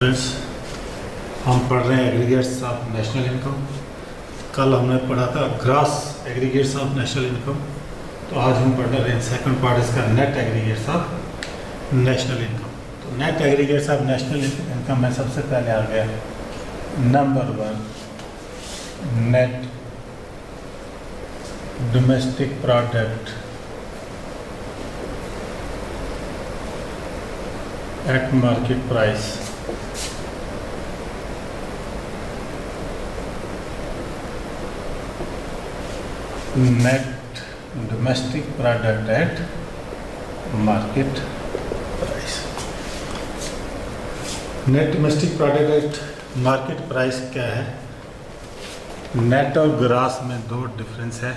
Friends, हम पढ़ रहे हैं एग्रीगेट्स ऑफ नेशनल इनकम। कल हमने पढ़ा था gross aggregates of national income, तो आज हम पढ़ रहे हैं सेकंड पार्ट इसका net aggregates of national income. तो net aggregates of national income में सबसे पहले आ गया number 1 net domestic product at market price. Net domestic product at market price. Net domestic product at market price क्या है? Net और ग्रॉस में दो डिफरेंस है।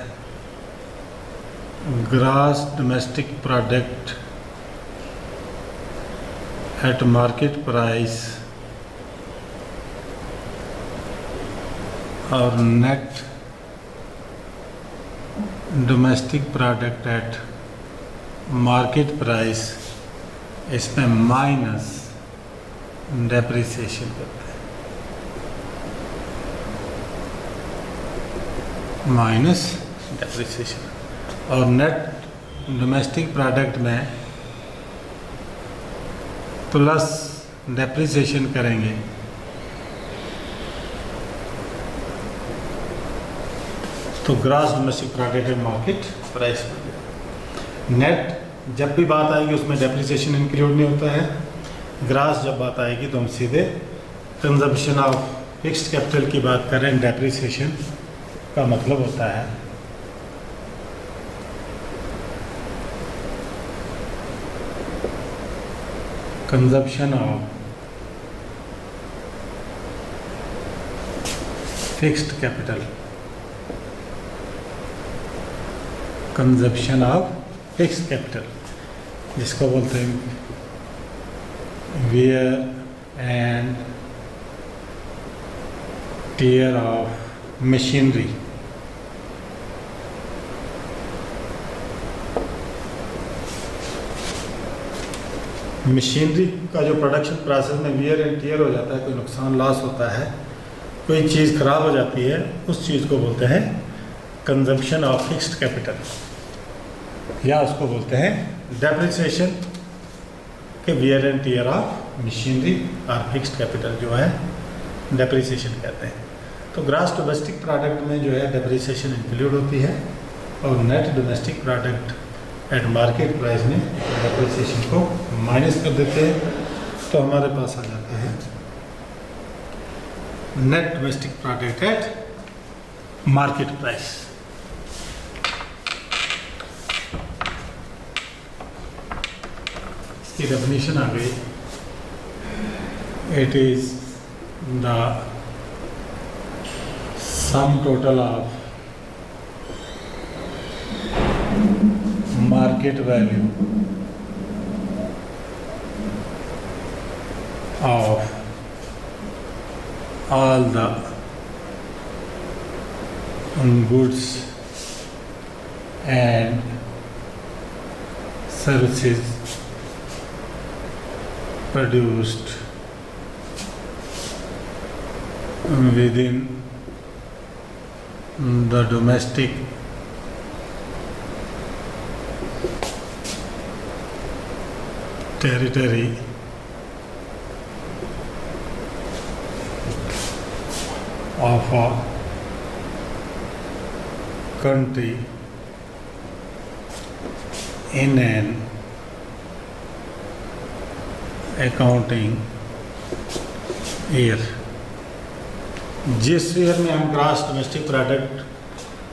Gross domestic product at market price और net domestic product at market price, इसमें minus depreciation करते हैं, माइनस डेप्रिसिएशन। और नेट डोमेस्टिक प्रोडक्ट में प्लस डेप्रिसिएशन करेंगे तो gross domestic product at market price. Net जब भी बात आएगी उसमें डेप्रिसिएशन इंक्लूड नहीं होता है। ग्रॉस जब बात आएगी तो हम सीधे कंजम्पशन ऑफ फिक्स्ड कैपिटल की बात कर रहे हैं। डेप्रिसिएशन का मतलब होता है consumption of fixed capital, consumption of fixed capital, जिसको बोलते हैं wear and tear of machinery. Machinery का जो प्रोडक्शन प्रोसेस में वियर एंड टियर हो जाता है, कोई नुकसान लॉस होता है, कोई चीज़ खराब हो जाती है, उस चीज़ को बोलते हैं कंजम्पशन ऑफ फिक्स्ड कैपिटल, या उसको बोलते हैं डेप्रिसिएशन के wear and tear of machinery और फिक्स्ड कैपिटल जो है डेप्रिसिएशन कहते हैं। तो ग्रॉस डोमेस्टिक प्रोडक्ट में जो है डेप्रिसिएशन इंक्लूड होती है और net domestic product at market price में डेप्रिसिएशन को माइनस कर देते हैं। तो हमारे पास आ जाते हैं net domestic product at market price. की डेफिनेशन आ गई, it is the sum total of market value of all the goods and services produced within the domestic territory of a country in an accounting year. जिस year में हम gross domestic product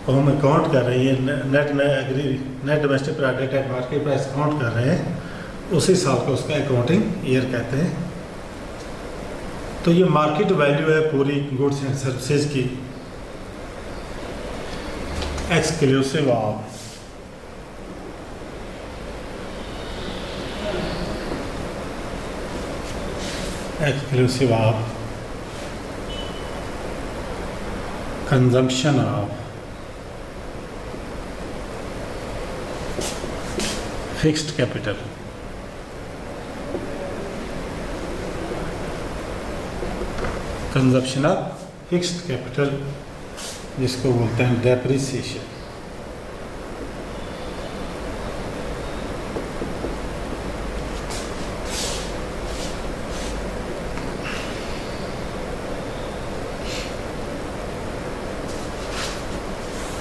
को हम account कर रहे हैं, net domestic product at market price account कर रहे हैं, उसी साल को उसका अकाउंटिंग ईयर कहते हैं। तो ये मार्केट वैल्यू है पूरी गुड्स एंड सर्विसेज की, exclusive of consumption of fixed capital consumption of fixed capital, जिसको बोलते हैं डेप्रिसिएशन।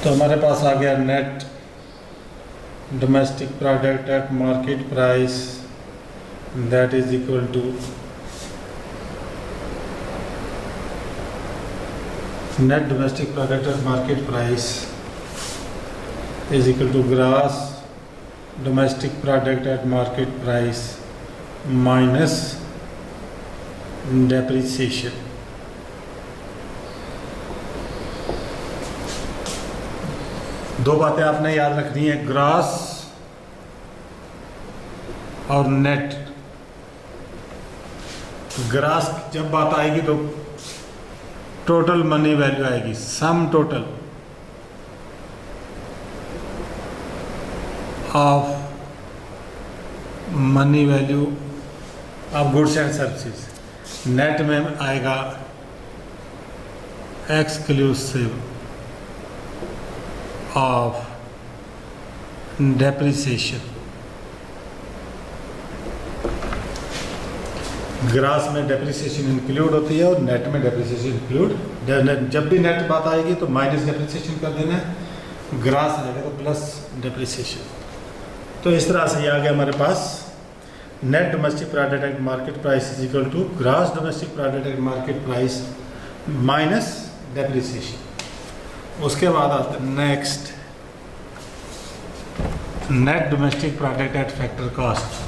तो हमारे पास आ गया net domestic product at market price, that is equal to net domestic product at market price is equal to gross domestic product at market price minus depreciation. दो बातें आपने याद रखनी है, ग्रॉस और नेट। ग्रॉस जब बात आएगी तो टोटल मनी वैल्यू आएगी, सम total of money value of goods and services. Net में आएगा एक्सक्लूसिव ऑफ डेप्रिसिएशन। ग्रॉस में डेप्रिसिएशन इंक्लूड होती है और नेट में डेप्रिसिएशन इंक्लूड। जब भी नेट बात आएगी तो माइनस डेप्रिसिएशन कर देना है, ग्रॉस आएगा तो प्लस डेप्रिसिएशन। तो इस तरह से ये आ गया हमारे पास net domestic product at market price is equal to gross domestic product at market price minus depreciation. उसके बाद आता है next net domestic product at factor cost.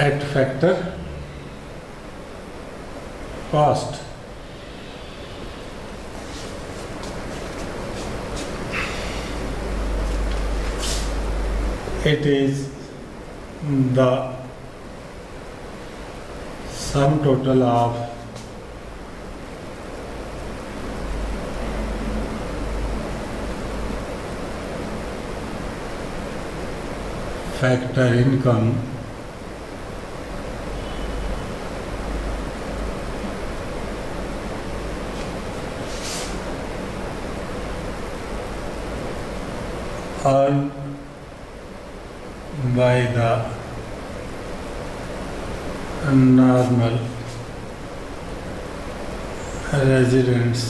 At factor cost it is the sum total of factor income earned by the normal residents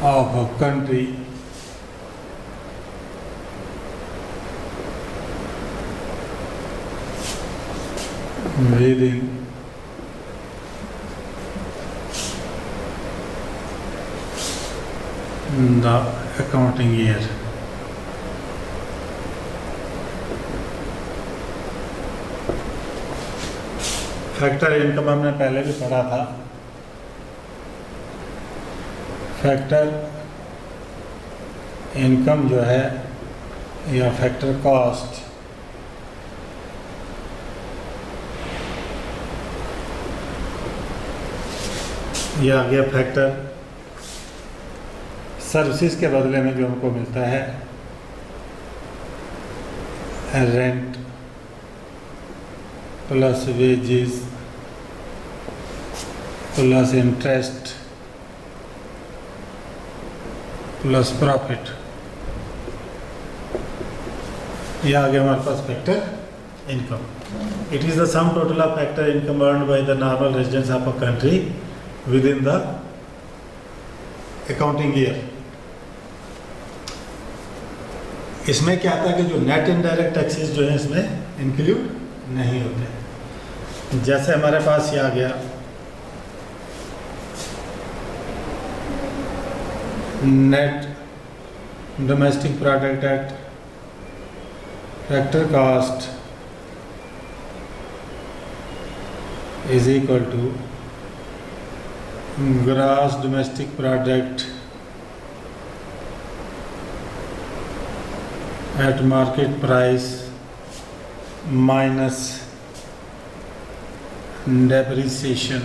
of a country within the accounting year. Factor income हमने पहले भी पढ़ा था। Factor income जो है या factor cost ये आ गया फैक्टर सर्विसेज के बदले में जो हमको मिलता है, rent plus wages plus interest plus profit. ये आ गया हमारे पास factor income. It is the sum total of factor income earned by the normal residents of a country within the accounting year. इसमें क्या आता है कि जो नेट इनडायरेक्ट टैक्सेस जो है इसमें इंक्लूड नहीं होते। जैसे हमारे पास ये आ गया net domestic product at factor cost is equal to gross domestic product at market price minus depreciation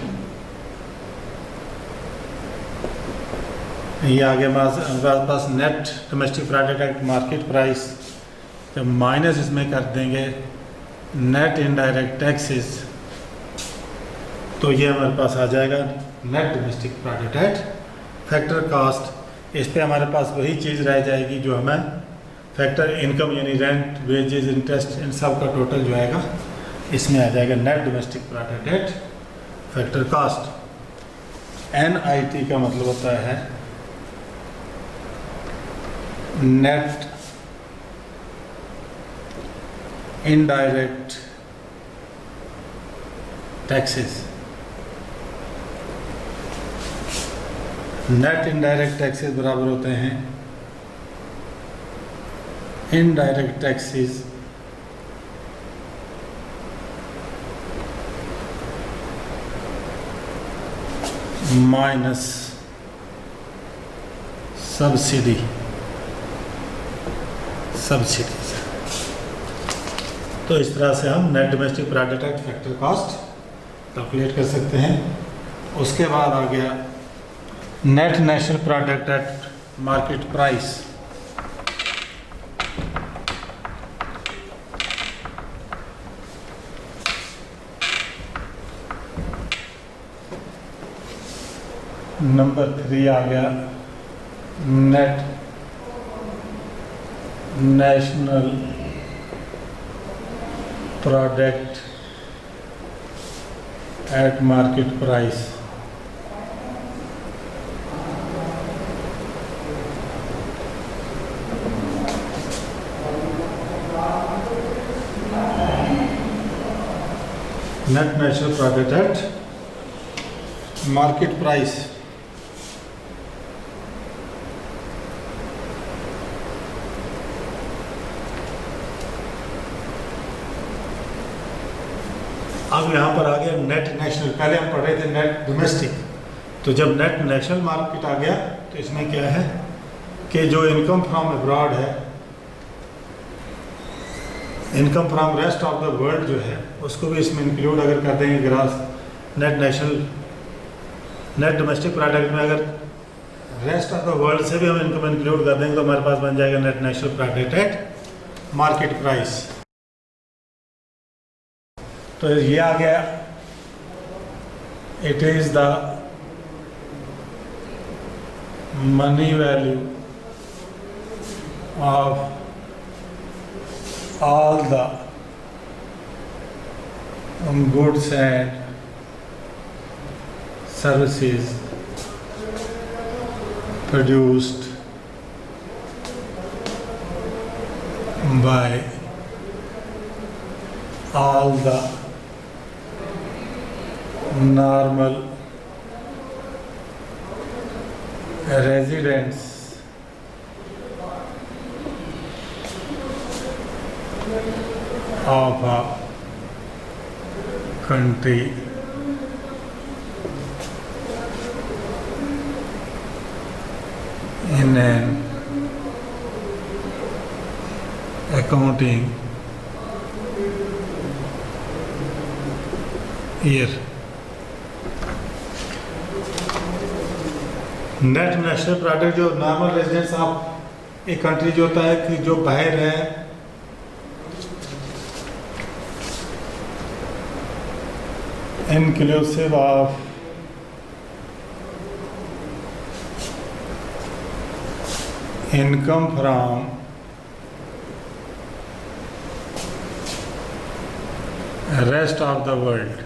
ये आगे हमारे पास net domestic product at market price, तो माइनस इसमें कर देंगे नेट इनडायरेक्ट टैक्सेस, तो ये हमारे पास आ जाएगा net domestic product at factor cost. इस पे हमारे पास वही चीज़ रह जाएगी जो हमें फैक्टर इनकम यानी रेंट, वेजेस, इंटरेस्ट, इन सब का टोटल जो आएगा इसमें आ जाएगा net domestic product at factor cost. NIT का मतलब होता है net indirect taxes. Net indirect taxes बराबर होते हैं इनडायरेक्ट टैक्सेस माइनस सब्सिडीज। तो इस तरह से हम net domestic product at factor cost calculate कर सकते हैं। उसके बाद आ गया net national product at market price. Number 3 आ गया net national product at market price. Net national product at market price. अब यहाँ पर आ गया नेट नेशनल। पहले हम पढ़ रहे थे नेट डोमेस्टिक, तो जब नेट नेशनल मार्केट आ गया तो इसमें क्या है कि जो इनकम फ्रॉम अब्रॉड है, income from rest of the world जो है उसको भी इसमें इंक्लूड अगर कर देंगे grass net national net domestic product में, अगर रेस्ट ऑफ द वर्ल्ड से भी हम इनकम इंक्लूड कर देंगे तो हमारे पास बन जाएगा net national product at market price. तो ये आ गया it is the money value of all the goods and services produced by all the normal residents of a country in an accounting year। Net national product जो normal residents of एक country जो होता है कि जो बाहर है, inclusive of income from rest of the world,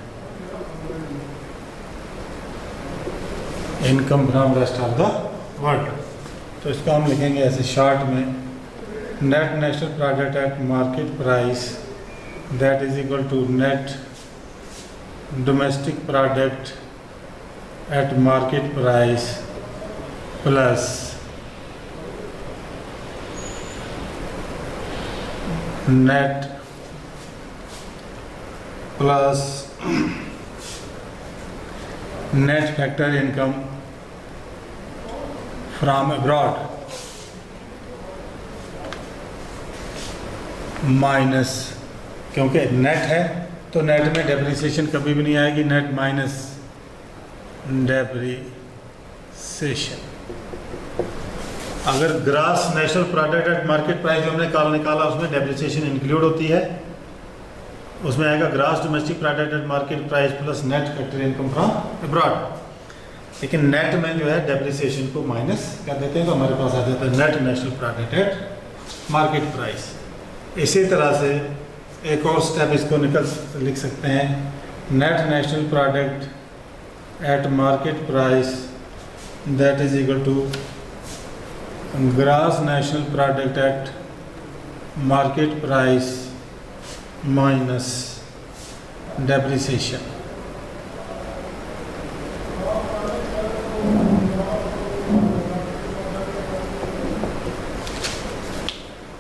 income from rest of the world. तो इसको हम लिखेंगे ऐसे शॉर्ट में net national product at market price that is equal to net domestic product at market price plus net plus net factor income from abroad minus, क्योंकि net है तो net में डेप्रिसिएशन कभी भी नहीं आएगी, नेट माइनस डेप्रिसिएशन। अगर gross national product at market price जो हमने कल निकाला उसमें डेप्रिसिएशन इंक्लूड होती है, उसमें आएगा grass domestic product at market price plus net factory income from abroad. लेकिन नेट में जो है डेप्रिसिएशन को माइनस कर देते हैं तो हमारे पास आ जाता है net national product at market price. इसी तरह से एक और स्टेप इसको लिख सकते हैं, net national product at market price that is equal to gross national product at market price minus depreciation.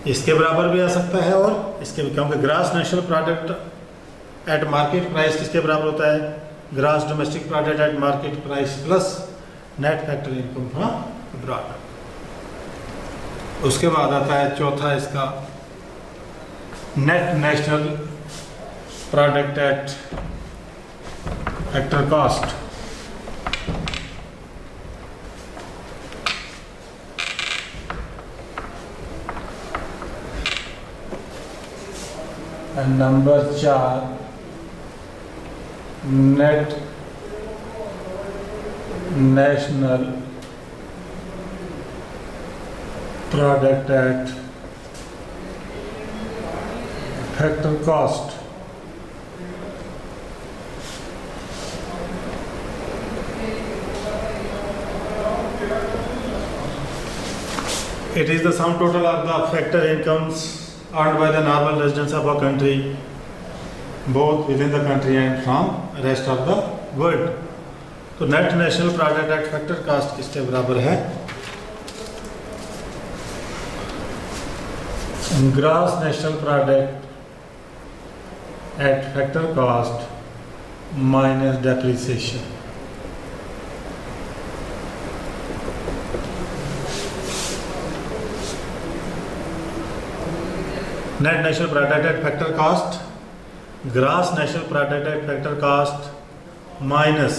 इसके बराबर भी आ सकता है और इसके, क्योंकि gross national product at market price किसके बराबर होता है, gross domestic product at market price plus net factory income from abroad. उसके बाद आता है चौथा इसका, net national product at factor cost. Number 4 net national product at factor cost. It is the sum total of the factor incomes earned by the normal residents of a country, both within the country and from rest of the world. तो net national product at factor cost किसके बराबर है, gross national product at factor cost minus depreciation. Net national product at factor cost, gross national product at factor cost minus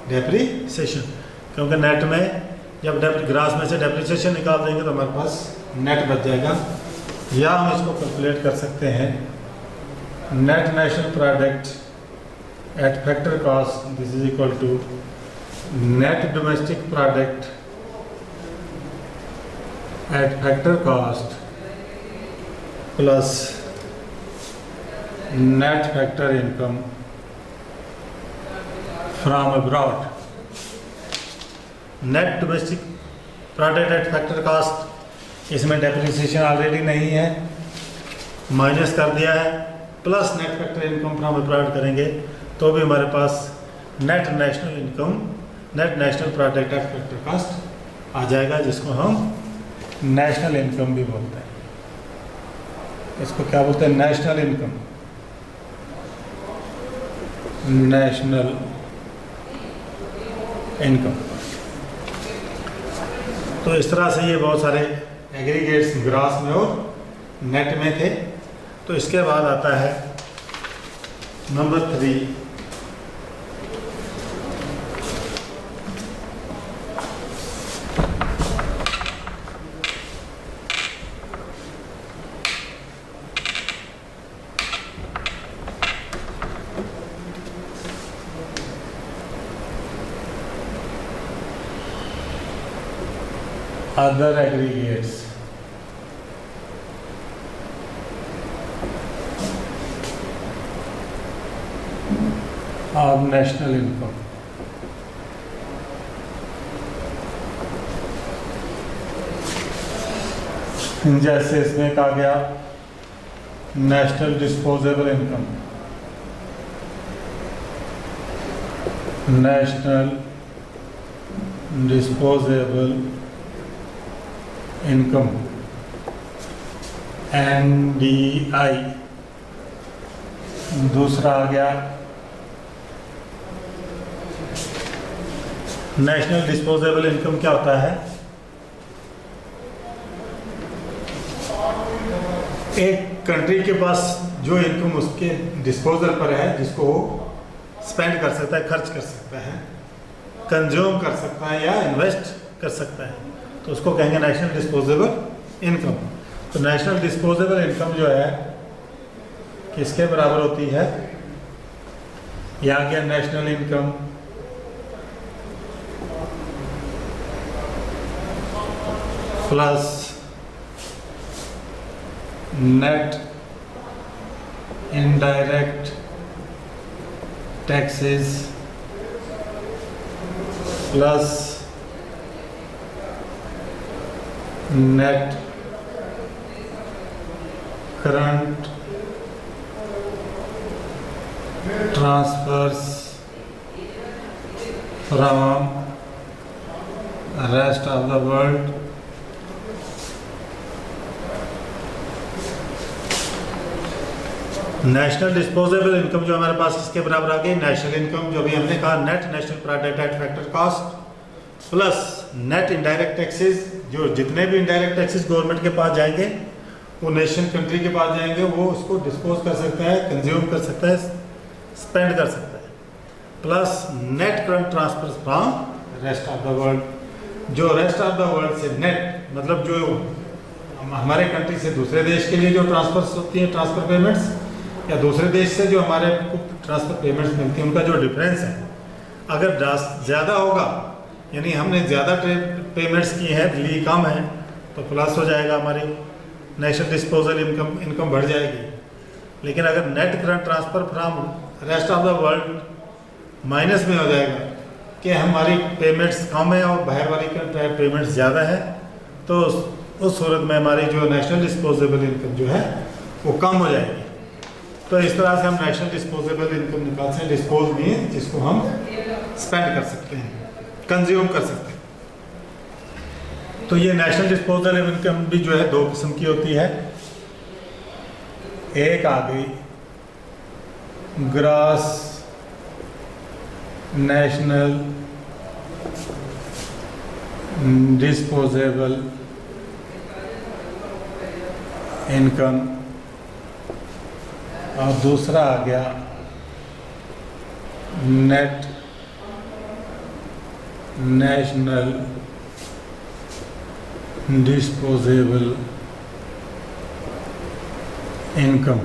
depreciation. क्योंकि net में जब grass में से depreciation निकाल देंगे तो हमारे पास नेट बच जाएगा, या हम इसको कैलकुलेट कर सकते हैं net national product at factor cost this is equal to net domestic product at factor cost plus net factor income from abroad. Net domestic product at factor cost, इसमें डेप्रिसिएशन ऑलरेडी नहीं है, minus कर दिया है, plus net factor income from abroad करेंगे तो भी हमारे पास net national income, net national product at factor cost आ जाएगा, जिसको हम नेशनल इनकम भी बोलते हैं। इसको क्या बोलते हैं, नेशनल इनकम, नेशनल इनकम। तो इस तरह से ये बहुत सारे एग्रीगेट्स ग्रास में और नेट में थे। तो इसके बाद आता है number 3, other aggregates। of national income। जैसे इसमें कहा गया national disposable income, national disposable income NDI। दूसरा आ गया नेशनल डिस्पोजेबल इनकम। क्या होता है, एक कंट्री के पास जो इनकम उसके डिस्पोजल पर है, जिसको वो स्पेंड कर सकता है, खर्च कर सकता है, कंज्यूम कर सकता है या इन्वेस्ट कर सकता है, तो उसको कहेंगे नेशनल डिस्पोजेबल इनकम। तो नेशनल डिस्पोजेबल इनकम जो है किसके बराबर होती है? या गया national income plus net indirect taxes plus net current transfers from rest of the world national disposable income जो हमारे पास किसके बराबर आ गई? नेशनल इनकम, जो भी हमने कहा net national product at factor cost plus net indirect taxes, जो जितने भी इनडायरेक्ट टैक्सेस गवर्नमेंट के पास जाएंगे वो नेशन कंट्री के पास जाएंगे, वो उसको डिस्पोज कर सकता है, कंज्यूम कर सकता है, स्पेंड कर सकता है, plus net current transfer from rest of the world. जो रेस्ट ऑफ द वर्ल्ड से नेट मतलब जो हमारे कंट्री से दूसरे देश के लिए जो ट्रांसफर्स होती हैं, ट्रांसफर पेमेंट्स, या दूसरे देश से जो हमारे ट्रांसफर पेमेंट्स मिलती हैं, उनका जो डिफरेंस है अगर ज़्यादा होगा, यानी हमने ज़्यादा पेमेंट्स की हैं, बिजली कम है, तो प्लस हो जाएगा, हमारी नेशनल डिस्पोजल इनकम बढ़ जाएगी। लेकिन अगर net current transfer from rest of the world minus में हो जाएगा कि हमारी पेमेंट्स कम है और बाहर वाली पेमेंट्स ज़्यादा है, तो उस सूरत में हमारी जो नेशनल डिस्पोजेबल इनकम जो है वो कम हो जाएगी। तो इस तरह से हम नेशनल डिस्पोजेबल इनकम निकालते हैं। डिस्पोज में जिसको हम स्पेंड कर सकते हैं, कंज्यूम कर सकते हैं। तो ये नेशनल डिस्पोजल इनकम भी जो है दो किस्म की होती है। एक आ गई ग्रॉस नेशनल डिस्पोजेबल इनकम और दूसरा आ गया net national disposable income.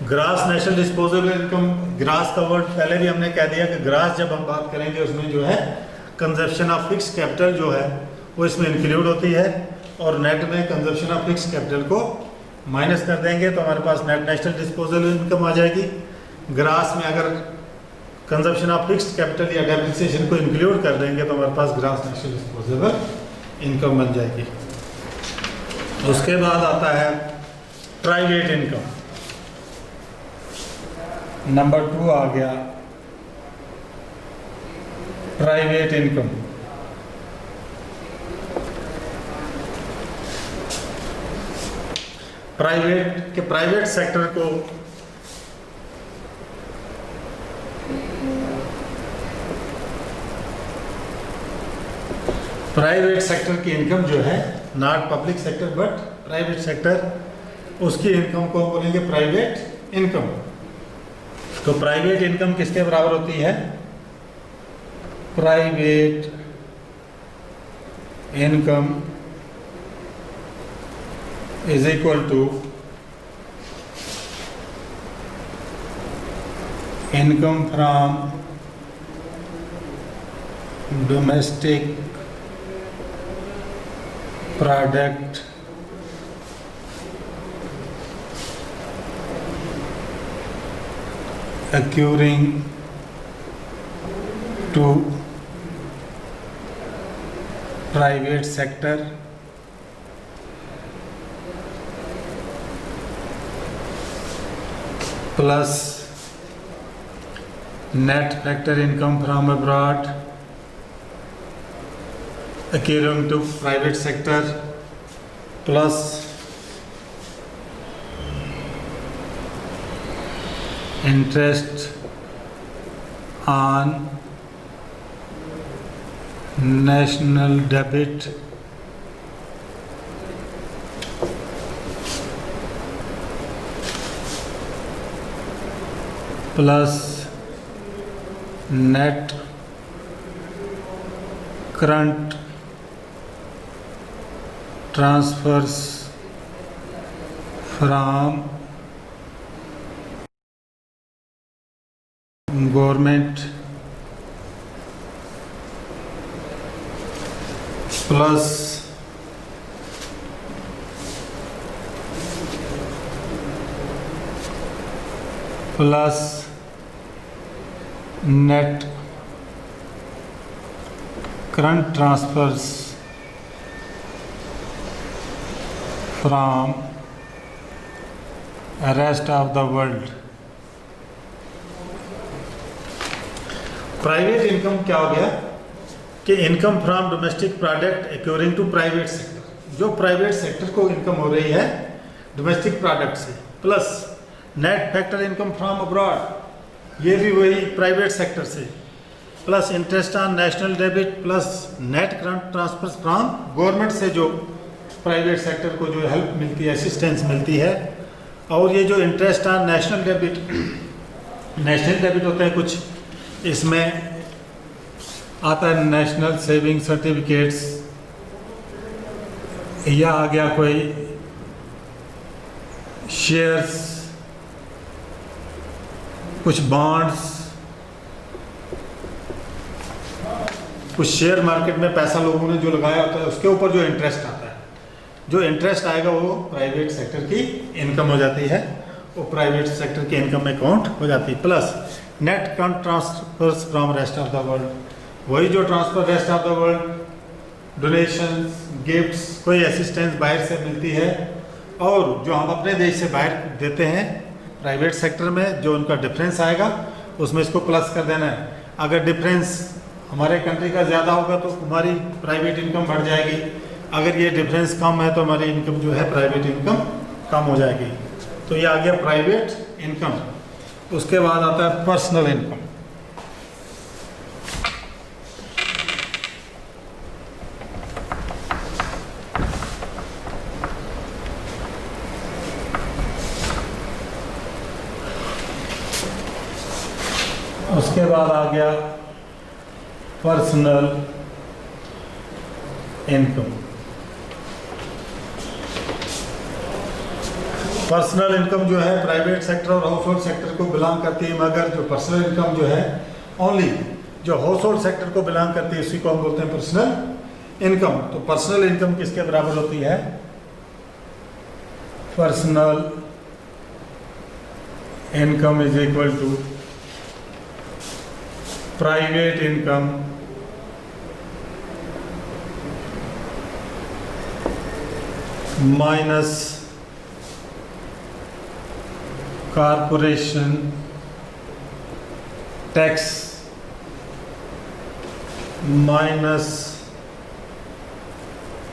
Grass national disposable income, grass का वर्ड पहले भी हमने कह दिया कि ग्रास जब हम बात करेंगे उसमें जो है कंजप्शन ऑफ फिक्स कैपिटल जो है वो इसमें इंक्लूड होती है, और नेट में कंजप्शन ऑफ फिक्स कैपिटल को माइनस कर देंगे तो हमारे पास नेट नेशनल डिस्पोजेबल इनकम आ जाएगी। ग्रास में अगर कंजप्शन ऑफ फिक्स्ड कैपिटल या डेप्रिसिएशन को इंक्लूड कर देंगे तो हमारे पास ग्रास नेशनल डिस्पोजेबल इनकम बन जाएगी। उसके बाद आता है प्राइवेट इनकम। नंबर 2 आ गया प्राइवेट इनकम। प्राइवेट सेक्टर को प्राइवेट सेक्टर की इनकम जो है, not public sector but private sector, उसकी इनकम को बोलेंगे प्राइवेट इनकम। तो प्राइवेट इनकम किसके बराबर होती है? Private income is equal to income from domestic product occurring to private sector plus net factor income from abroad occurring to private sector plus interest on national debt plus net current transfers from government plus net current transfers from rest of the world. Private income क्या हो गया कि income from domestic product accruing to private sector, जो private sector को income हो रही है domestic product से, plus net factor income from abroad, ये भी वही प्राइवेट सेक्टर से, plus interest on national debit, plus net current transfers from government से जो प्राइवेट सेक्टर को जो हेल्प मिलती है, असिस्टेंस मिलती है। और ये जो interest on national debit, national debit होते हैं कुछ, इसमें आता है नेशनल सेविंग सर्टिफिकेट्स, या आ गया कोई शेयर्स, कुछ बॉन्ड्स, कुछ शेयर मार्केट में पैसा लोगों ने जो लगाया होता है उसके ऊपर जो इंटरेस्ट आता है, जो इंटरेस्ट आएगा वो प्राइवेट सेक्टर की इनकम हो जाती है, वो प्राइवेट सेक्टर की इनकम में काउंट हो जाती है। Plus net current transfers from rest of the world, वही जो transfer rest of the world, donations, gifts, कोई असिस्टेंस बाहर से मिलती है, और जो हम अपने देश से बाहर देते हैं प्राइवेट सेक्टर में, जो उनका डिफरेंस आएगा उसमें इसको प्लस कर देना है। अगर डिफरेंस हमारे कंट्री का ज़्यादा होगा तो हमारी प्राइवेट इनकम बढ़ जाएगी, अगर ये डिफरेंस कम है तो हमारी इनकम जो है प्राइवेट इनकम कम हो जाएगी। तो ये आ गया प्राइवेट इनकम। उसके बाद आता है पर्सनल इनकम। उसके बाद आ गया पर्सनल इनकम। पर्सनल इनकम जो है प्राइवेट सेक्टर और हाउस होल्ड सेक्टर को बिलोंग करती है, मगर जो पर्सनल इनकम जो है ओनली जो हाउस होल्ड सेक्टर को बिलोंग करती है उसी को हम बोलते हैं पर्सनल इनकम। तो पर्सनल इनकम किसके बराबर होती है? Personal income is equal to private income minus corporation tax minus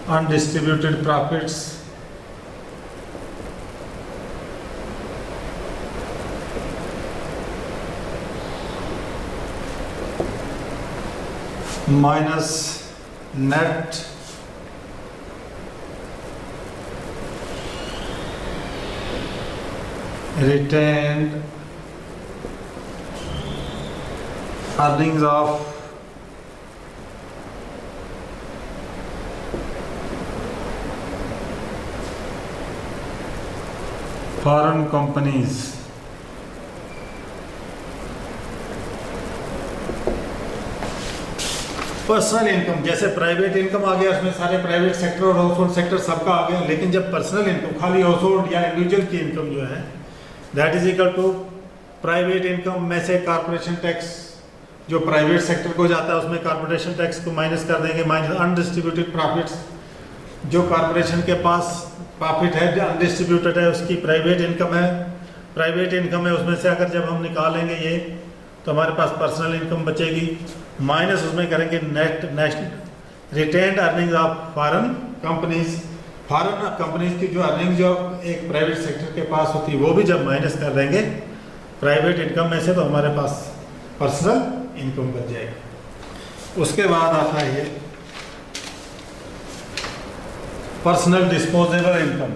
undistributed profits minus net retained earnings of foreign companies personal income. जैसे प्राइवेट इनकम आ गया, उसमें सारे प्राइवेट सेक्टर और हाउस होल्ड सेक्टर सबका आ गया, लेकिन जब पर्सनल इनकम खाली हाउस होल्ड या इंडिविजुअल की इनकम जो है that is equal to private income में से कॉर्पोरेशन टैक्स जो प्राइवेट सेक्टर को जाता है उसमें कॉर्पोरेशन टैक्स को माइनस कर देंगे, माइनस अनडिस्ट्रीब्यूटेड प्रॉफिट्स जो कॉर्पोरेशन के पास प्रॉफिट है जो अनडिस्ट्रीब्यूटेड है उसकी प्राइवेट इनकम है, प्राइवेट इनकम है उसमें से अगर जब हम निकालेंगे ये तो हमारे पास पर्सनल इनकम बचेगी, माइनस उसमें करेंगे net national retained earning of foreign companies. Foreign companies की जो अर्निंग जो एक प्राइवेट सेक्टर के पास होती है वो भी जब माइनस कर देंगे प्राइवेट इनकम में से तो हमारे पास पर्सनल इनकम बच जाएगी। उसके बाद आता है ये personal disposable income.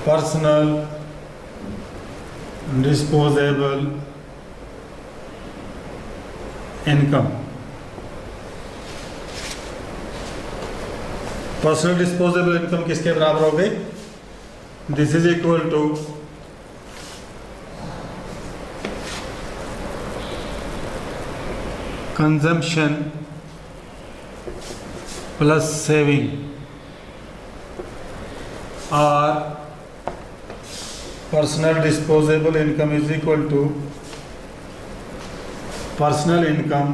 Personal disposable income. Personal disposable income किसके बराबर हो गई? This is equal to consumption plus saving, और personal disposable income is equal to personal income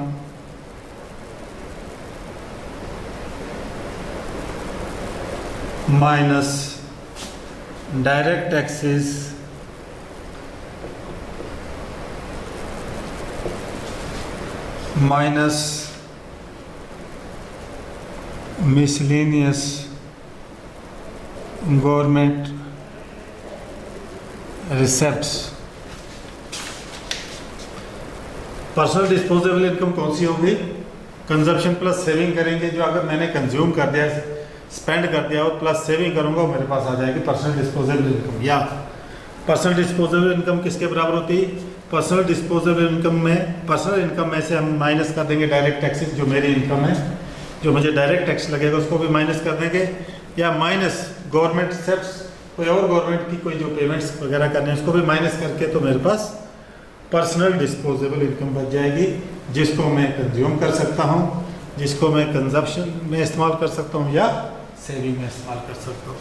minus direct taxes minus miscellaneous government receipts. Personal disposable income कौन सी होगी? Consumption plus saving करेंगे, जो अगर मैंने कंज्यूम कर दिया, स्पेंड कर दिया और प्लस सेविंग करूंगा, मेरे पास आ जाएगी पर्सनल डिस्पोजेबल इनकम। या पर्सनल डिस्पोजेबल इनकम किसके बराबर होती है? पर्सनल डिस्पोजेबल इनकम में, पर्सनल इनकम में से हम माइनस कर देंगे डायरेक्ट टैक्सेस, जो मेरी इनकम है, जो मुझे डायरेक्ट टैक्स लगेगा उसको भी माइनस कर देंगे, या माइनस गवर्नमेंट सेप्स, कोई और गवर्नमेंट की कोई जो पेमेंट्स वगैरह करने हैं उसको भी माइनस करके, तो मेरे पास पर्सनल डिस्पोजेबल इनकम बच जाएगी, जिसको मैं कंज्यूम कर सकता हूँ, जिसको मैं कंजप्शन में इस्तेमाल कर सकता हूँ या सेविंग में इस्तेमाल कर सकता हूँ।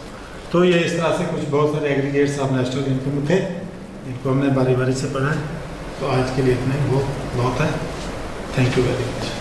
तो ये इस तरह से कुछ बहुत सारे एग्रीगेट्स ऑफ नेशनल इनकम थे, इनको हमने बारी बारी से पढ़ा है। तो आज के लिए इतना ही बहुत है। Thank you very much.